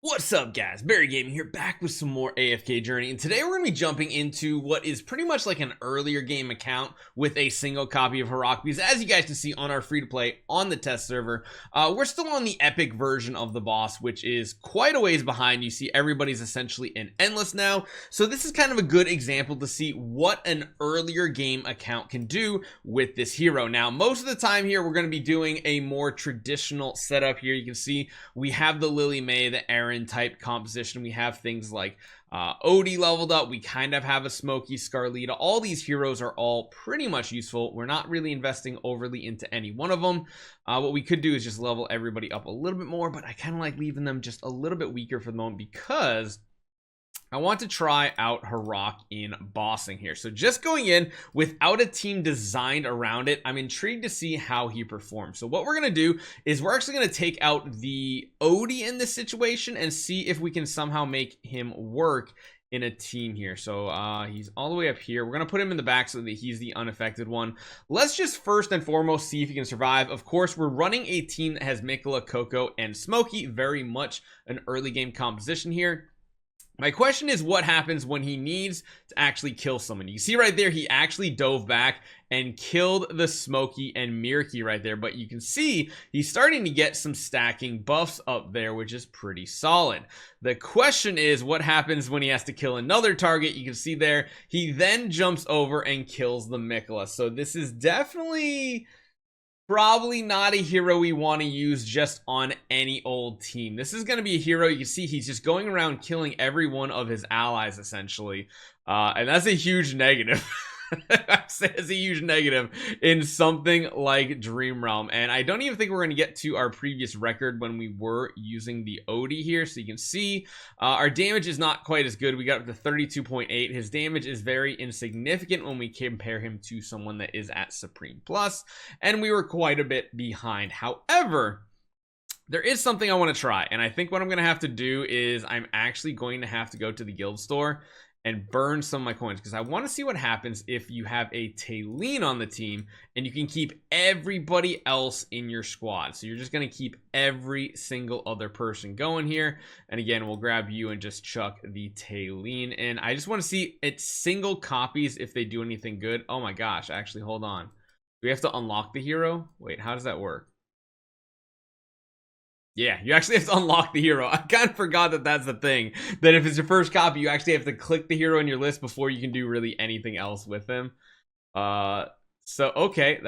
What's up guys, Barry Gaming here, back with some more AFK Journey, and today we're going to be jumping into what is pretty much like an earlier game account with a single copy of Harak, because as you guys can see on our free-to-play on the test server, we're still on the epic version of the boss, which is quite a ways behind. You see everybody's essentially in endless now, so this is kind of a good example to see what an earlier game account can do with this hero. Now, most of the time here, we're going to be doing a more traditional setup here. You can see we have the Lily May, the Aaron type composition. We have things like Odie leveled up. We kind of have a Smoky Scarlita. All these heroes are all pretty much useful. We're not really investing overly into any one of them. What we could do is just level everybody up a little bit more, but I kind of like leaving them just a little bit weaker for the moment because I want to try out Harak in bossing here. So just going in without a team designed around it, I'm intrigued to see how he performs. So what we're going to do is we're actually going to take out the Odie in this situation and see if we can somehow make him work in a team here. So he's all the way up here. We're going to put him in the back so that he's the unaffected one. Let's just first and foremost see if he can survive. Of course, we're running a team that has Mikola, Coco, and Smokey. Very much an early game composition here. My question is what happens when he needs to actually kill someone. You see right there, he actually dove back and killed the Smokey and Mirky right there. But you can see he's starting to get some stacking buffs up there, which is pretty solid. The question is what happens when he has to kill another target. You can see there, he then jumps over and kills the Mikola. So this is definitely probably not a hero we want to use just on any old team. This is going to be a hero, you can see he's just going around killing every one of his allies essentially, and that's a huge negative. That's a huge negative in something like Dream Realm, and I don't even think we're going to get to our previous record when we were using the Odie here. So you can see our damage is not quite as good. We got up to 32.8. His damage is very insignificant when we compare him to someone that is at Supreme Plus, and we were quite a bit behind. However, there is something I want to try, and I think what I'm going to have to do is I'm actually going to have to go to the guild store and burn some of my coins, because I want to see what happens if you have a Talene on the team and you can keep everybody else in your squad. So you're just going to keep every single other person going here, and again we'll grab you and just chuck the Talene in. I just want to see it single copies if they do anything good. Oh my gosh, actually hold on, do we have to unlock the hero? Wait, how does that work? Yeah, you actually have to unlock the hero. I kind of forgot that that's the thing, that if it's your first copy, you actually have to click the hero in your list before you can do really anything else with him. So okay,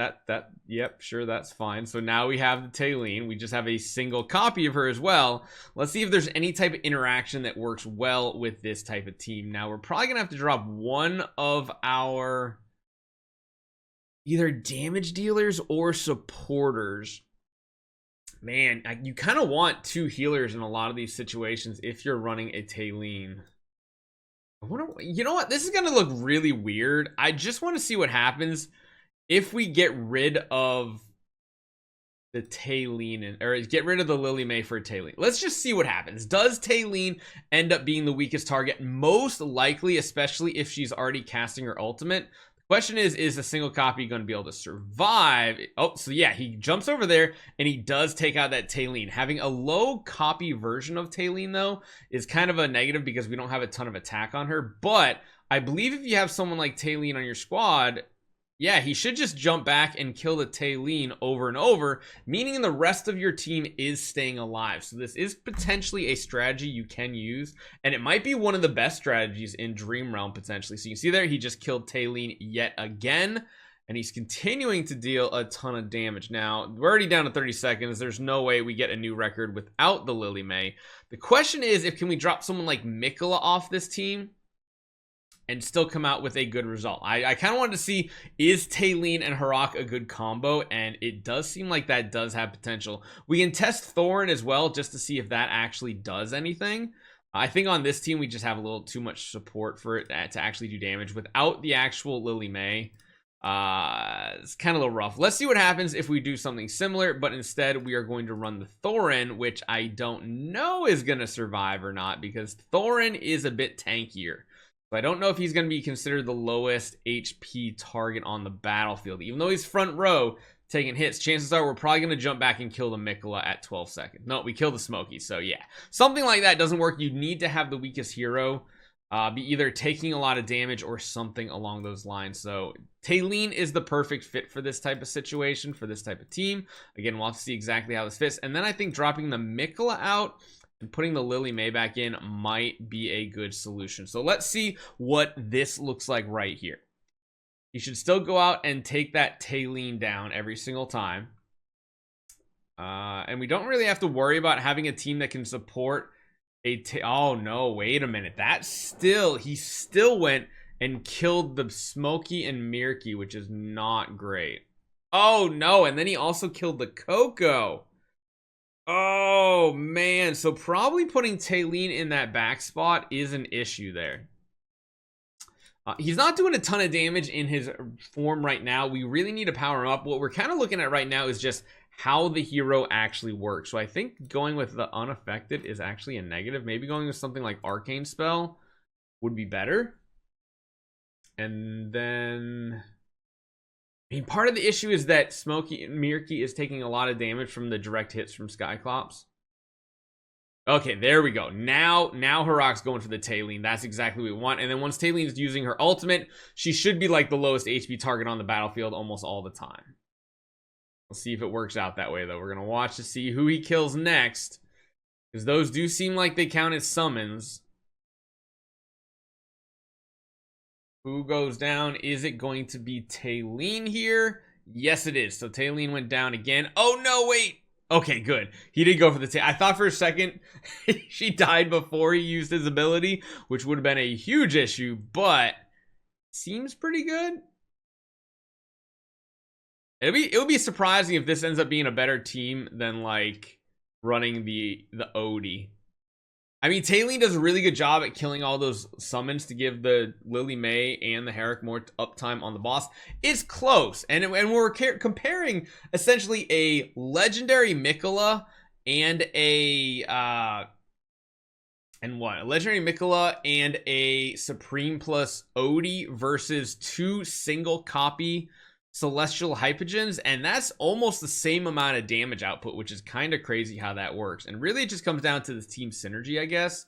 yep, sure, that's fine. So now we have the Talene. We just have a single copy of her as well. Let's see if there's any type of interaction that works well with this type of team. Now we're probably gonna have to drop one of our either damage dealers or supporters. Man, you kind of want two healers in a lot of these situations if you're running a Talene. I wonder, you know what? This is going to look really weird. I just want to see what happens if we get rid of the Talene, or get rid of the Lily May for Talene. Let's just see what happens. Does Talene end up being the weakest target? Most likely, especially if she's already casting her ultimate. Question is a single copy going to be able to survive? Oh, so yeah, he jumps over there and he does take out that Talene. Having a low copy version of Talene though is kind of a negative because we don't have a ton of attack on her. But I believe if you have someone like Talene on your squad, yeah, he should just jump back and kill the Talene over and over, meaning the rest of your team is staying alive. So this is potentially a strategy you can use, and it might be one of the best strategies in Dream Realm potentially. So you can see there, he just killed Talene yet again, and he's continuing to deal a ton of damage. Now, we're already down to 30 seconds. There's no way we get a new record without the Lily May. The question is, can we drop someone like Mikola off this team and still come out with a good result? I kind of wanted to see, is Talene and Harak a good combo? And it does seem like that does have potential. We can test Thorn as well just to see if that actually does anything. I think on this team we just have a little too much support for it to actually do damage without the actual Lily May. It's kind of a little rough. Let's see what happens if we do something similar, but instead we are going to run the Thorin, which I don't know is going to survive or not, because Thorin is a bit tankier. So I don't know if he's going to be considered the lowest HP target on the battlefield. Even though he's front row, taking hits, chances are we're probably going to jump back and kill the Mikola at 12 seconds. No, we kill the Smokey. So yeah, something like that doesn't work. You need to have the weakest hero be either taking a lot of damage or something along those lines. So Talene is the perfect fit for this type of situation, for this type of team. Again, we'll have to see exactly how this fits. And then I think dropping the Mikola out and putting the Lily May back in might be a good solution. So let's see what this looks like right here. You should still go out and take that Talene down every single time. And we don't really have to worry about having a team that can support a... Oh, no, wait a minute. He still went and killed the Smokey and Mirky, which is not great. Oh, no, and then he also killed the Coco. Oh, man. So probably putting Talene in that back spot is an issue there. He's not doing a ton of damage in his form right now. We really need to power him up. What we're kind of looking at right now is just how the hero actually works. So I think going with the unaffected is actually a negative. Maybe going with something like Arcane Spell would be better. And then... I mean, part of the issue is that Smokey and Mirky is taking a lot of damage from the direct hits from Skyclops. Okay, there we go. Now Harak's going for the Talene. That's exactly what we want. And then once Talene's using her ultimate, she should be like the lowest HP target on the battlefield almost all the time. We'll see if it works out that way, though. We're going to watch to see who he kills next, because those do seem like they count as summons. Who goes down? Is it going to be Talene here? Yes, it is. So Talene went down again. Oh, no, wait. Okay, good. He did go for the I thought for a second she died before he used his ability, which would have been a huge issue, but seems pretty good. It would be surprising if this ends up being a better team than like running the Odie. I mean, Talene does a really good job at killing all those summons to give the Lily May and the Harak more uptime on the boss. It's close, and we're comparing essentially a legendary Mikola and a legendary Mikola and a Supreme plus Odie versus two single copy Celestial Hypogens, and that's almost the same amount of damage output, which is kind of crazy how that works. And really it just comes down to the team synergy, I guess.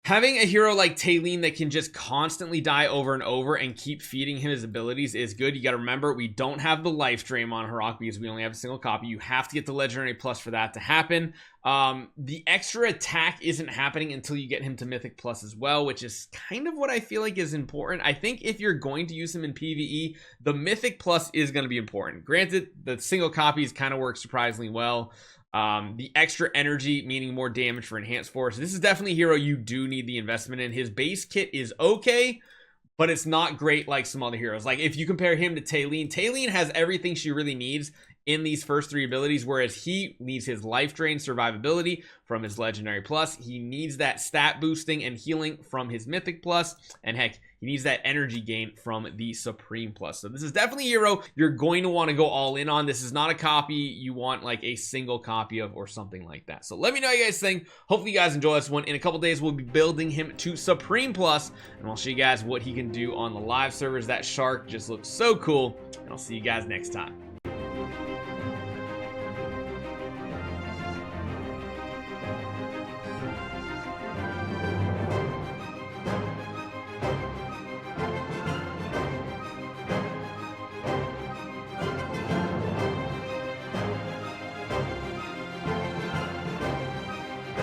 Having a hero like Talene that can just constantly die over and over and keep feeding him his abilities is good. You got to remember, we don't have the life drain on Harak because we only have a single copy. You have to get the Legendary Plus for that to happen. The extra attack isn't happening until you get him to Mythic Plus as well, which is kind of what I feel like is important. I think if you're going to use him in PvE, the Mythic Plus is going to be important. Granted, the single copies kind of work surprisingly well. The extra energy, meaning more damage for enhanced force. This is definitely a hero you do need the investment in. His base kit is okay, but it's not great like some other heroes. Like if you compare him to Talene, Talene has everything she really needs in these first three abilities, whereas he needs his life drain survivability from his legendary plus. He needs that stat boosting and healing from his mythic plus, and heck, he needs that energy gain from the Supreme Plus. So this is definitely a hero you're going to want to go all in on. This is not a copy you want like a single copy of or something like that. So let me know what you guys think. Hopefully you guys enjoy this one. In a couple days, we'll be building him to Supreme Plus, and I'll show you guys what he can do on the live servers. That shark just looks so cool, and I'll see you guys next time.